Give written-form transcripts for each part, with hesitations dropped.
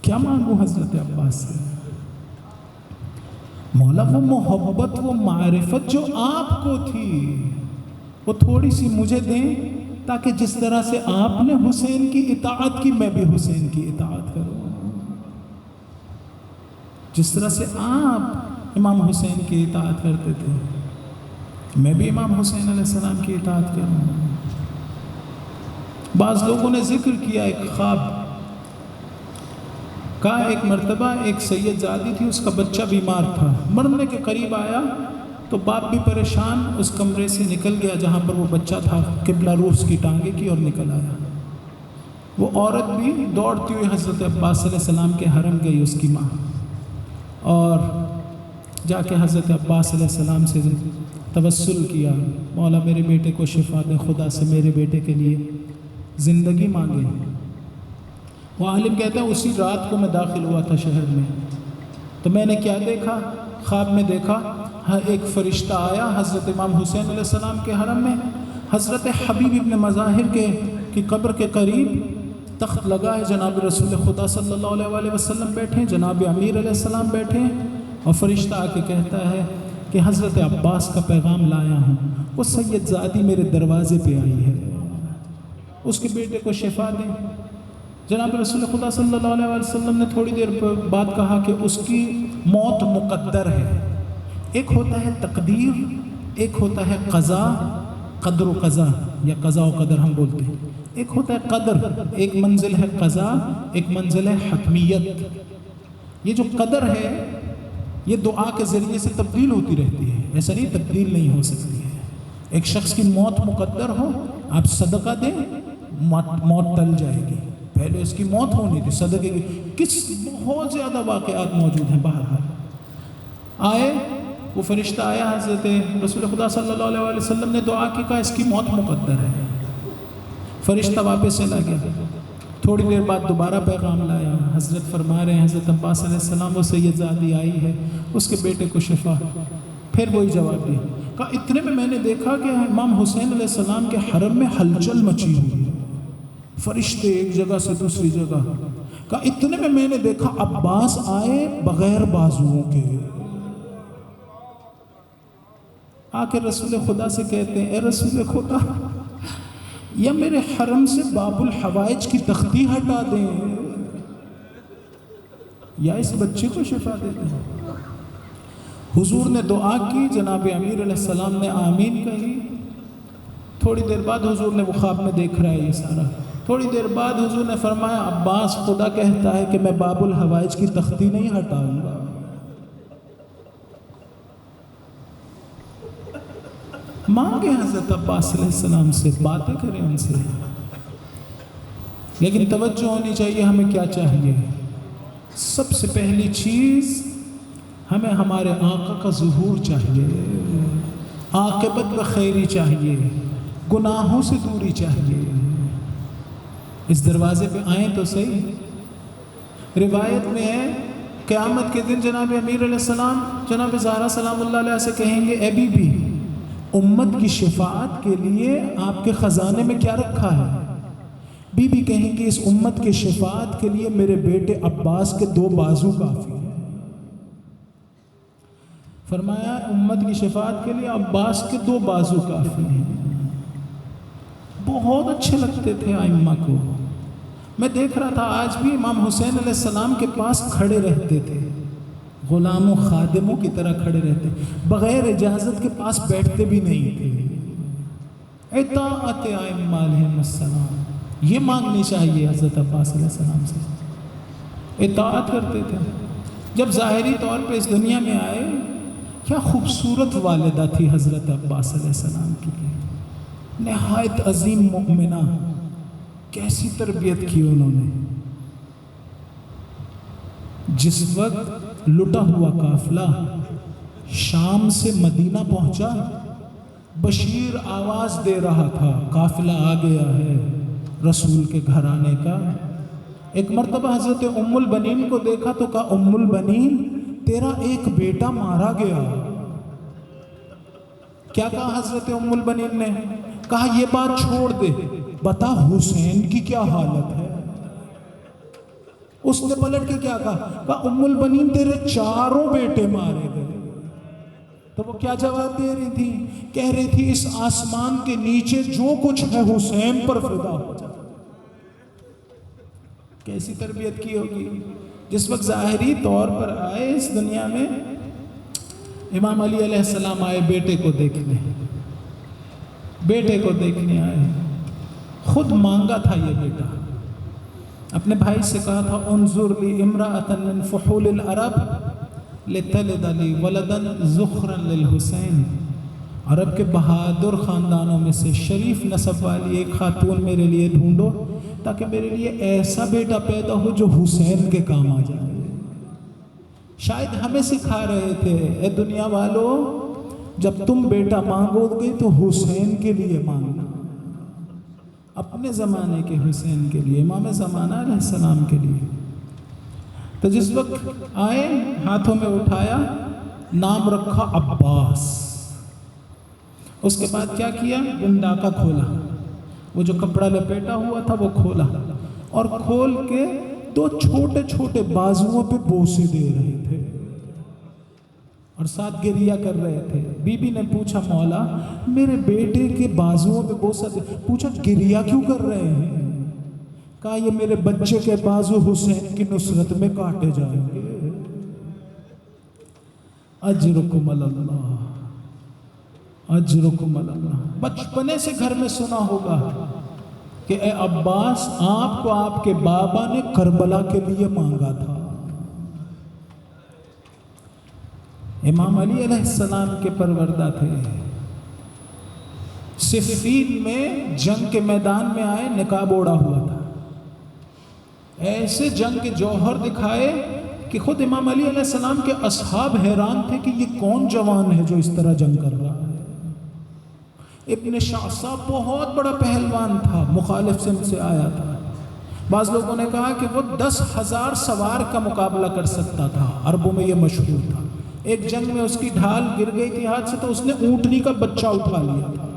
کیا مانگوں حضرت عباس سے؟ مولا وہ محبت، وہ معرفت جو آپ کو تھی وہ تھوڑی سی مجھے دیں، تاکہ جس طرح سے آپ نے حسین کی اطاعت کی میں بھی حسین کی اطاعت کروں، جس طرح سے آپ امام حسین کی اطاعت کرتے تھے میں بھی امام حسین علیہ السلام کی اطاعت کروں۔ بعض لوگوں نے ذکر کیا ایک خواب کا، ایک مرتبہ ایک سید زادی تھی، اس کا بچہ بیمار تھا، مرنے کے قریب آیا تو باپ بھی پریشان اس کمرے سے نکل گیا جہاں پر وہ بچہ تھا، قبلہ روس کی ٹانگے کی، اور نکل آیا۔ وہ عورت بھی دوڑتی ہوئی حضرت عباس علیہ السلام کے حرم گئی، اس کی ماں، اور جا کے حضرت عباس علیہ السلام سے توسل کیا، مولا میرے بیٹے کو شفا دے، خدا سے میرے بیٹے کے لیے زندگی مانگے۔ وہ عالم کہتا ہے اسی رات کو میں داخل ہوا تھا شہر میں، تو میں نے کیا دیکھا، خواب میں دیکھا ایک فرشتہ آیا حضرت امام حسین علیہ السلام کے حرم میں، حضرت حبیب ابن مظاہر کی قبر کے قریب تخت لگا ہے، جناب رسول خدا صلی اللہ علیہ وسلم بیٹھے ہیں، جناب امیر علیہ السلام بیٹھے ہیں، اور فرشتہ آ کے کہتا ہے کہ حضرت عباس کا پیغام لایا ہوں، وہ سید زادی میرے دروازے پہ آئی ہے، اس کے بیٹے کو شفا دیں۔ جناب رسول خدا صلی اللہ علیہ وسلم نے تھوڑی دیر بعد کہا کہ اس کی موت مقدر ہے، ایک ہوتا ہے تقدیر، ایک ہوتا ہے قضا، قدر و قضا یا قضا و قدر ہم بولتے ہیں، ایک ہوتا ہے قدر، ایک منزل ہے قضا، ایک منزل ہے حتمیت۔ یہ جو قدر ہے یہ دعا کے ذریعے سے تبدیل ہوتی رہتی ہے، ایسا نہیں تبدیل نہیں ہو سکتی ہے۔ ایک شخص کی موت مقدر ہو، آپ صدقہ دیں، موت ٹل جائے گی، پہلے اس کی موت ہونی تھی، صدقے کی کس بہت زیادہ واقعات موجود ہیں۔ بہرحال آئے وہ فرشتہ آیا، حضرت رسول خدا صلی اللہ علیہ وسلم نے دعا کی، کہا اس کی موت مقدر ہے، فرشتہ واپس چلا گیا۔ تھوڑی دیر بعد دوبارہ پیغام لایا، حضرت فرما رہے ہیں حضرت عباس علیہ السلام وہ سید زادی آئی ہے، اس کے بیٹے کو شفا، پھر وہی جواب دیا، کہا اتنے میں نے دیکھا کہ امام حسین علیہ السلام کے حرم میں ہلچل مچی ہوئی ہے، فرشتے ایک جگہ سے دوسری جگہ، کہا اتنے میں نے دیکھا عباس آئے بغیر بازوؤں کے، آ کے رسول خدا سے کہتے ہیں اے رسول خدا، یا میرے حرم سے باب الحوائج کی تختی ہٹا دیں یا اس بچے کو شفا دے دیں۔ حضور نے دعا کی، جناب امیر علیہ السلام نے آمین کہی، تھوڑی دیر بعد حضور نے وہ خواب میں دیکھ رہا ہے یہ سارا، تھوڑی دیر بعد حضور نے فرمایا عباس خدا کہتا ہے کہ میں باب الحوائج کی تختی نہیں ہٹاؤں گا۔ مانگے حضرت عباس علیہ السلام سے، باتیں کریں ان سے، لیکن توجہ ہونی چاہیے ہمیں کیا چاہیے۔ سب سے پہلی چیز ہمیں ہمارے آقا کا ظہور چاہیے، عاقبت بخیری چاہیے، گناہوں سے دوری چاہیے۔ اس دروازے پہ آئیں تو صحیح۔ روایت میں ہے قیامت کے دن جناب امیر علیہ السلام جناب زہرا سلام اللہ علیہ سے کہیں گے اے بی بی، امت کی شفاعت کے لیے آپ کے خزانے میں کیا رکھا ہے؟ بی بی کہیں کہ اس امت کی شفاعت کے لیے میرے بیٹے عباس کے 2 بازو کافی ہیں۔ فرمایا امت کی شفاعت کے لیے عباس کے 2 بازو کافی ہیں۔ بہت اچھے لگتے تھے ائمہ کو، میں دیکھ رہا تھا آج بھی امام حسین علیہ السلام کے پاس کھڑے رہتے تھے، غلاموں خادموں کی طرح کھڑے رہتے، بغیر اجازت کے پاس بیٹھتے بھی نہیں تھے۔ اطاعت ائمہ علیہم السلام یہ مانگنی چاہیے حضرت عباس علیہ السلام سے، اطاعت کرتے تھے۔ جب ظاہری طور پہ اس دنیا میں آئے، کیا خوبصورت والدہ تھی حضرت عباس علیہ السلام کی، نہایت عظیم مؤمنہ، کیسی تربیت کی انہوں نے۔ جس وقت لٹا ہوا قافلہ شام سے مدینہ پہنچا، بشیر آواز دے رہا تھا قافلہ آ گیا ہے رسول کے گھرانے کا۔ ایک مرتبہ حضرت ام البنین کو دیکھا تو کہا ام البنین تیرا ایک بیٹا مارا گیا۔ کیا کہا حضرت ام البنین نے؟ کہا یہ بات چھوڑ دے، بتا حسین کی کیا حالت ہے۔ اس نے پلٹ کے کیا کہا ام البنین تیرے چاروں بیٹے مارے گئے. تو وہ کیا جواب دے رہی تھی؟ کہہ رہی تھی اس آسمان کے نیچے جو کچھ ہے حسین پر فدا ہو جائے. کیسی تربیت کی ہوگی. جس وقت ظاہری طور پر آئے اس دنیا میں، امام علی علیہ السلام آئے بیٹے کو دیکھنے، بیٹے کو دیکھنے آئے. خود مانگا تھا یہ بیٹا، اپنے بھائی سے کہا تھا انظر لی امرأة من فحول العرب لتلد لی ولدا ذخرا للحسین. عرب کے بہادر خاندانوں میں سے شریف نسب والی ایک خاتون میرے لیے ڈھونڈو تاکہ میرے لیے ایسا بیٹا پیدا ہو جو حسین کے کام آ جائے. شاید ہمیں سکھا رہے تھے اے دنیا والوں، جب تم بیٹا مانگو گے تو حسین کے لیے مانگنا، اپنے زمانے کے حسین کے لیے، امام زمانہ علیہ السلام کے لیے. تو جس وقت آئے ہاتھوں میں اٹھایا، نام رکھا عباس. اس کے بعد کیا کیا؟ گنڈاکا کھولا، وہ جو کپڑا لپیٹا ہوا تھا وہ کھولا، اور کھول کے دو چھوٹے چھوٹے بازوؤں پہ بوسے دے رہے تھے اور ساتھ گریہ کر رہے تھے. بی بی نے پوچھا مولا میرے بیٹے کے بازوؤں پہ بوسہ دے. پوچھا گریہ کیوں کر رہے ہیں؟ کہا یہ میرے بچے کے بازو حسین کی نصرت میں کاٹے جائیں گے. اجرکم اللہ، اجرکم اللہ. بچپنے سے گھر میں سنا ہوگا کہ اے عباس آپ کو آپ کے بابا نے کربلا کے لیے مانگا تھا. امام علی علیہ السلام کے پروردہ تھے. صفین میں جنگ کے میدان میں آئے، نقاب اوڑا ہوا تھا. ایسے جنگ کے جوہر دکھائے کہ خود امام علی علیہ السلام کے اصحاب حیران تھے کہ یہ کون جوان ہے جو اس طرح جنگ کر رہا ہے. ابن شعصا بہت بڑا پہلوان تھا، مخالف سمت سے آیا تھا. بعض لوگوں نے کہا کہ وہ 10,000 سوار کا مقابلہ کر سکتا تھا، عربوں میں یہ مشہور تھا. ایک جنگ میں اس کی ڈھال گر گئی تھی ہاتھ سے تو اس نے اونٹنی کا بچہ اٹھا لیا تھا.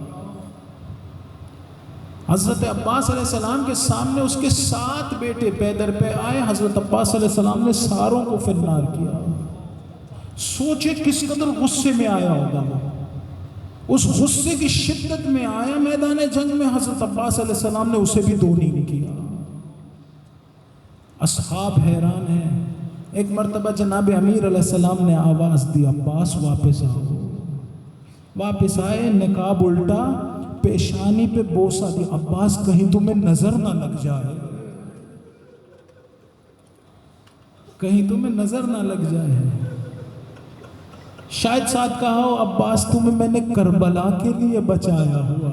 حضرت عباس علیہ السلام کے سامنے اس کے 7 بیٹے پیدر پہ آئے. حضرت عباس علیہ السلام نے ساروں کو فنار کیا. سوچے کس قدر غصے میں آیا ہوگا وہ. اس غصے کی شدت میں آیا میدان جنگ میں. حضرت عباس علیہ السلام نے اسے بھی دو نہیں کیا. اصحاب حیران ہیں. ایک مرتبہ جناب امیر علیہ السلام نے آواز دی عباس واپس آؤ. واپس آئے، نقاب الٹا، پیشانی پہ بوسہ دی. عباس کہیں تمہیں نظر نہ لگ جائے، کہیں تمہیں نظر نہ لگ جائے. شاید ساتھ کہا ہو عباس تمہیں میں نے کربلا کے لیے بچایا ہوا.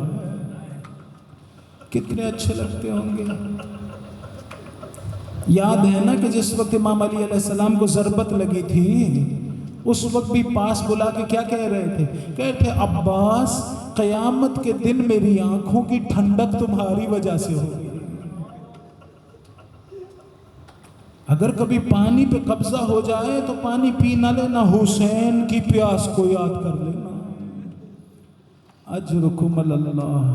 کتنے اچھے لگتے ہوں گے. یاد ہے نا کہ جس وقت امام علی علیہ السلام کو ضربت لگی تھی اس وقت بھی پاس بلا کے کیا کہہ رہے تھے؟ کہہ رہے تھے عباس قیامت کے دن میری آنکھوں کی ٹھنڈک تمہاری وجہ سے ہوگی. اگر کبھی پانی پہ قبضہ ہو جائے تو پانی پی نہ لینا، حسین کی پیاس کو یاد کر لینا. اجرکم اللہ.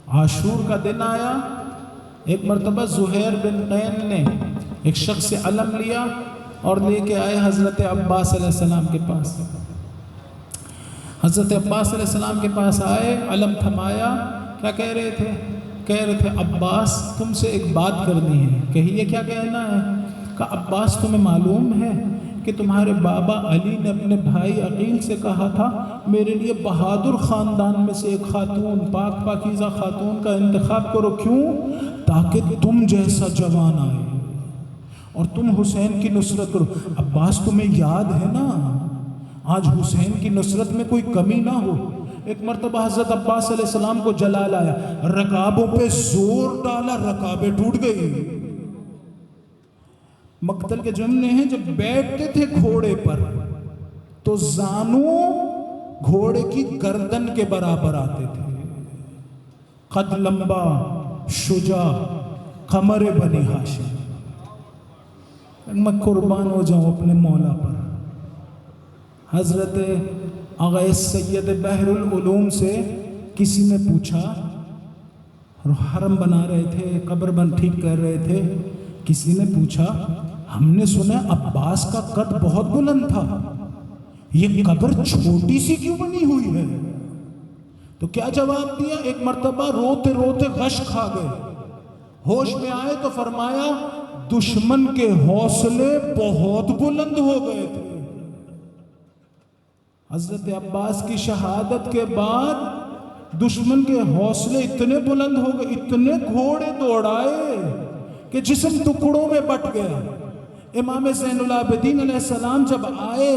عاشور کا دن آیا. ایک مرتبہ زہیر بن قین نے ایک شخص سے علم لیا اور لے کے آئے حضرت عباس علیہ السلام کے پاس. حضرت عباس علیہ السلام کے پاس آئے، علم تھمایا. کیا کہہ رہے تھے؟ کہہ رہے تھے عباس تم سے ایک بات کرنی ہے. کہیے کیا کہنا ہے؟ کہ عباس تمہیں معلوم ہے کہ تمہارے بابا علی نے اپنے بھائی عقیل سے کہا تھا میرے لیے بہادر خاندان میں سے ایک خاتون، پاک پاکیزہ خاتون کا انتخاب کرو. کیوں؟ تاکہ تم جیسا جوان آئے اور تم حسین کی نصرت کرو. عباس تمہیں یاد ہے نا آج حسین کی نصرت میں کوئی کمی نہ ہو. ایک مرتبہ حضرت عباس علیہ السلام کو جلال آیا، رکابوں پہ زور ڈالا، رکابیں ٹوٹ گئی. مقتل کے جملے ہیں جب بیٹھتے تھے گھوڑے پر تو زانوں گھوڑے کی گردن کے برابر آتے تھے. قد لمبا، شجاع، قمر بنی ہاشم. میں قربان ہو جاؤں اپنے مولا پر. حضرت اغیث سید بحر العلوم سے کسی نے پوچھا، حرم بنا رہے تھے، قبر ٹھیک کر رہے تھے، کسی نے پوچھا ہم نے سنا عباس کا قد بہت بلند تھا، یہ قبر چھوٹی سی کیوں بنی ہوئی ہے؟ تو کیا جواب دیا؟ ایک مرتبہ روتے روتے غش کھا گئے، ہوش میں آئے تو فرمایا دشمن کے حوصلے بہت بلند ہو گئے تھے۔ حضرت عباس کی شہادت کے بعد دشمن کے حوصلے اتنے بلند ہو گئے، اتنے گھوڑے دوڑائے کہ جسم ٹکڑوں میں بٹ گیا۔ امام زین العابدین علیہ السلام جب آئے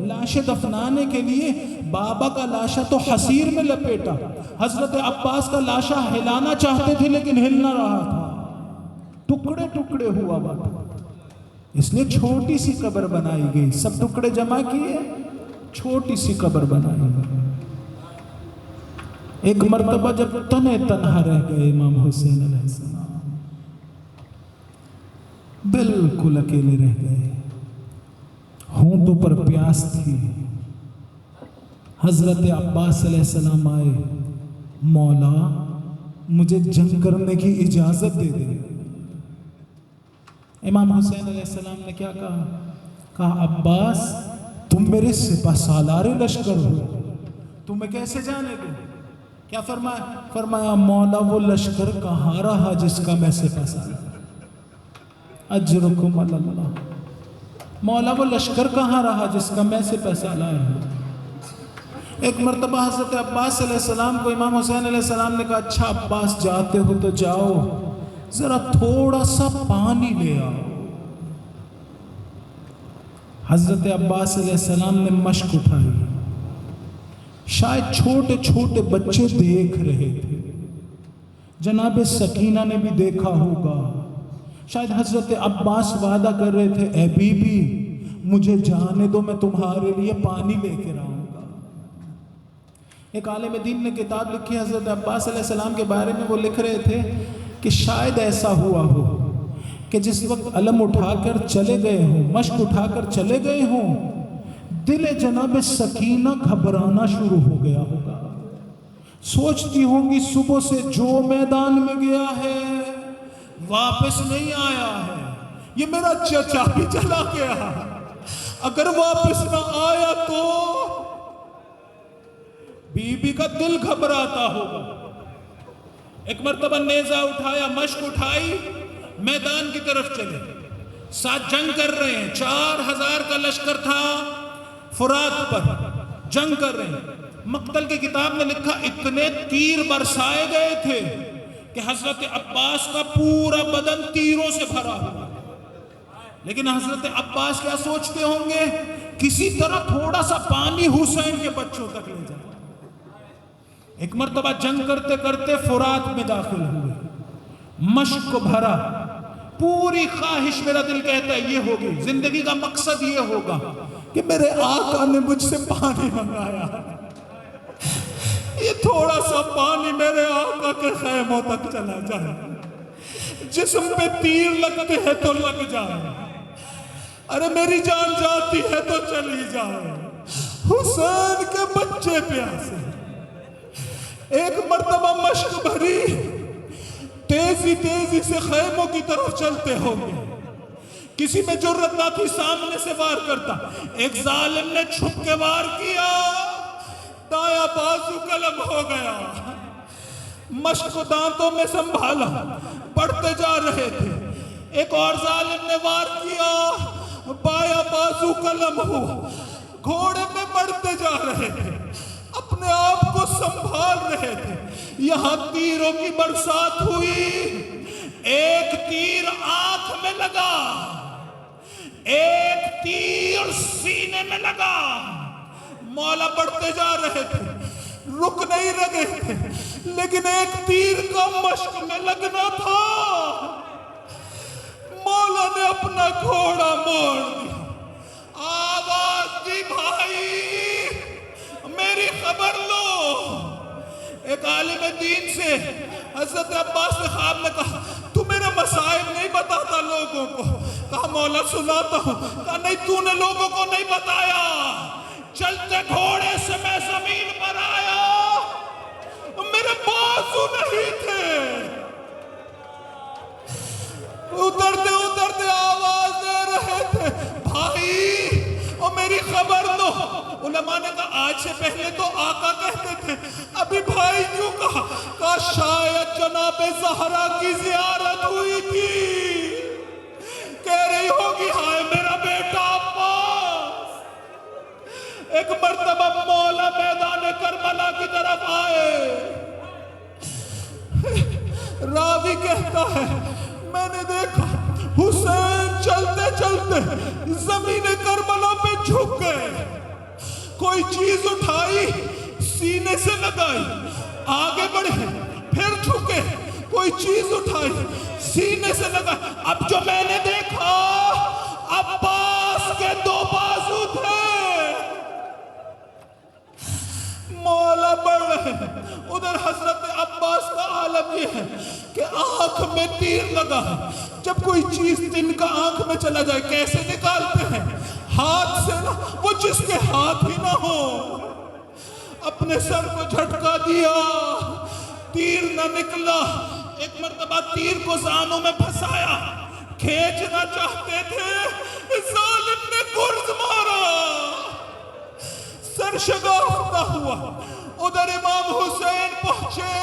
لاشیں دفنانے کے لیے، بابا کا لاشا تو حصیر میں لپیٹا، حضرت عباس کا لاشا ہلانا چاہتے تھے لیکن ہل نہ رہا تھا، ٹکڑے ٹکڑے ہوا بابا۔ اس لیے چھوٹی سی قبر بنائی گئی، سب ٹکڑے جمع کیے، چھوٹی سی قبر بنائی گئی۔ ایک مرتبہ جب تنہے تنہا رہ گئے امام حسین علیہ السلام، بالکل اکیلے رہ گئے، ہونٹوں پر پیاس تھی، حضرت عباس علیہ السلام آئے، مولا مجھے جنگ کرنے کی اجازت دے دے۔ امام حسین علیہ السلام نے کیا کہا؟ کہا عباس تم میرے سپہ سالار لشکر ہو، تمہیں کیسے جانے دیں؟ کیا فرمایا؟ فرمایا مولا وہ لشکر کہاں رہا جس کا میں سپہ سالار، اجرکم علی اللہ، مولا وہ لشکر کہاں رہا جس کا میں سپہ سالار ہوں۔ ایک مرتبہ حضرت عباس علیہ السلام کو امام حسین علیہ السلام نے کہا اچھا عباس جاتے ہو تو جاؤ، ذرا تھوڑا سا پانی لے آؤ۔ حضرت عباس علیہ السلام نے مشک اٹھائی، شاید چھوٹے چھوٹے بچے دیکھ رہے تھے، جناب سکینہ نے بھی دیکھا ہوگا، شاید حضرت عباس وعدہ کر رہے تھے اے بی بی مجھے جانے دو، میں تمہارے لیے پانی لے کے آؤں گا۔ ایک عالم دین نے کتاب لکھی حضرت عباس علیہ السلام کے بارے میں، وہ لکھ رہے تھے کہ شاید ایسا ہوا ہو کہ جس وقت علم اٹھا کر چلے گئے ہوں، مشک اٹھا کر چلے گئے ہوں، دل جناب سکینہ گھبرانا شروع ہو گیا ہوگا، سوچتی ہوں گی صبح سے جو میدان میں گیا ہے واپس نہیں آیا ہے، یہ میرا چچا بھی چلا گیا، اگر واپس نہ آیا تو بی بی کا دل گھبراتا ہوگا۔ ایک مرتبہ نیزہ اٹھایا، مشک اٹھائی، میدان کی طرف چلے، ساتھ جنگ کر رہے ہیں، 4000 کا لشکر تھا، فرات پر جنگ کر رہے ہیں۔ مقتل کی کتاب میں لکھا اتنے تیر برسائے گئے تھے کہ حضرت عباس کا پورا بدن تیروں سے بھرا ہوا، لیکن حضرت عباس کیا سوچتے ہوں گے؟ کسی طرح تھوڑا سا پانی حسین کے بچوں تک لے جائے۔ ایک مرتبہ جنگ کرتے کرتے فرات میں داخل ہوئے، مشک کو بھرا، پوری خواہش میرا دل کہتا ہے یہ ہوگی، زندگی کا مقصد یہ ہوگا کہ میرے آقا نے مجھ سے پانی منگایا، یہ تھوڑا سا پانی میرے آقا کے خیموں تک چلا جائے، جسم پہ تیر لگتے ہیں تو لگ جائے، ارے میری جان جاتی ہے تو چلی جائے، حسین کے بچے پیاسے۔ ایک مرتبہ مشک بھری، تیزی تیزی سے خیموں کی طرف چلتے ہوں گے، کسی میں جرت نہ تھی سامنے سے وار کرتا، ایک ظالم نے چھپ کے وار کیا، دایا بازو قلم ہو گیا، مشک کو دانتوں میں سنبھالا، پڑھتے جا رہے تھے، ایک اور ظالم نے وار کیا، بایا بازو قلم ہوا، گھوڑے میں بڑھتے جا رہے تھے، اپنے آپ کو سنبھال رہے تھے، یہاں تیروں کی برسات ہوئی، ایک تیر آنکھ میں لگا، ایک تیر سینے میں لگا، مولا بڑھتے جا رہے تھے، رک نہیں رہے تھے، لیکن ایک تیر کا مشک میں لگنا تھا، مولا نے اپنا گھوڑا موڑ دیا، آواز دی بھائی میری خبر لو۔ ایک عالم دین سے حضرت عباس نے خواب میں کہا تو میرے مسائب نہیں بتاتا لوگوں کو؟ کہا مولا سناتا ہوں۔ کہا نہیں تو نے لوگوں کو نہیں بتایا، چلتے گھوڑے سے میں زمین پر آیا، میرے بازو نہیں تھے، اترتے اترتے آواز دے رہے تھے بھائی اور میری خبر دو. علماء نے کہا آج سے پہلے تو آقا کہتے تھے, ابھی بھائی کیوں کہا؟ کہا شاید جناب زہرا کی زیارت ہوئی تھی, کہہ رہی ہوگی ہائے میرا بیٹا عباس. ایک مرتبہ مولا میدان کربلا کی طرف آئے. راوی کہتا ہے میں نے دیکھا حسین چلتے چلتے زمین کربلا پہ جھک گئے, کوئی چیز اٹھائی سینے سے لگائی, آگے بڑھے پھر جھکے, کوئی چیز اٹھائی سینے سے لگائی. اب جو میں نے دیکھا عباس کے 2 بازو تھے. مولا بڑھ رہے ہیں. ادھر حضرت عباس کا عالم یہ ہے کہ آنکھ میں تیر لگا ہے. جب کوئی چیز تن کا آنکھ میں چلا جائے کیسے نکالتے ہیں؟ ہاتھ سے نہ, وہ جس کے ہاتھ ہی نہ ہو. اپنے سر کو جھٹکا دیا, تیر نہ نکلا. ایک مرتبہ تیر کو زانوں میں پھنسایا, کھینچنا چاہتے تھے, ظالم نے گرز مارا, سر شگافتہ ہوا. ادھر امام حسین پہنچے,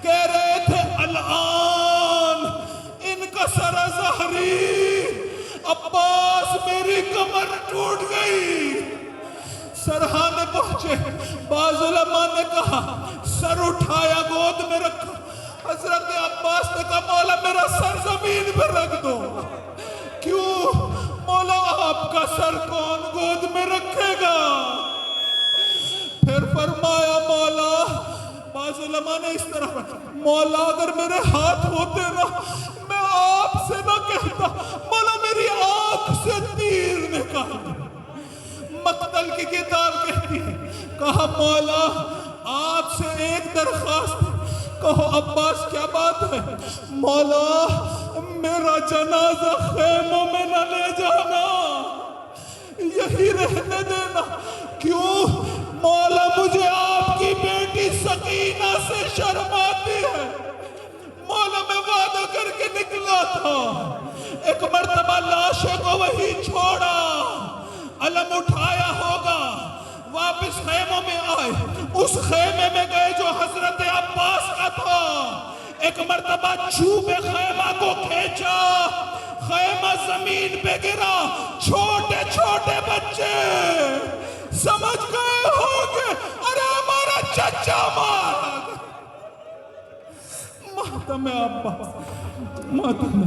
کہہ رہے تھے الآن ان کا سر ظہری. عباس میری کمر ٹوٹ گئی. سرحانے پہنچے, بعض علماء نے کہا سر اٹھایا گود میں رکھا. حضرت عباس نے کہا مولا میرا سر زمین پہ رکھ دو. کیوں؟ مولا آپ کا سر کون گود میں رکھے گا؟ پھر فرمایا مولا, بعض علماء نے اس طرح مولا اگر میرے ہاتھ ہوتے نا میں آپ سے نہ کہتا مولا میری آنکھ سے تیر نکال دو. مقتل کی کتاب کہتی ہے, کہا مولا آپ سے ایک درخواست, کہو عباس کیا بات ہے؟ مولا میرا جنازہ خیموں میں نہ لے جانا, یہی رہنے دینا. کیوں؟ مولا مجھے آپ کی بیٹی سکینہ سے شرم آتی ہے. مولا میں وعدہ کر کے نکلا تھا, ایک مرتبہ لاشے کو وہی چھوڑا, علم اٹھایا ہوگا, واپس خیموں میں آئے. اس خیمے میں گئے جو حضرت عباس کا تھا. ایک مرتبہ چوبے خیمہ کو کھینچا, خیمہ زمین پہ گرا. چھوٹے چھوٹے بچے سمجھ گئے ہوگے ارے ہمارا چچا مارا. ماتم عباس, ماتم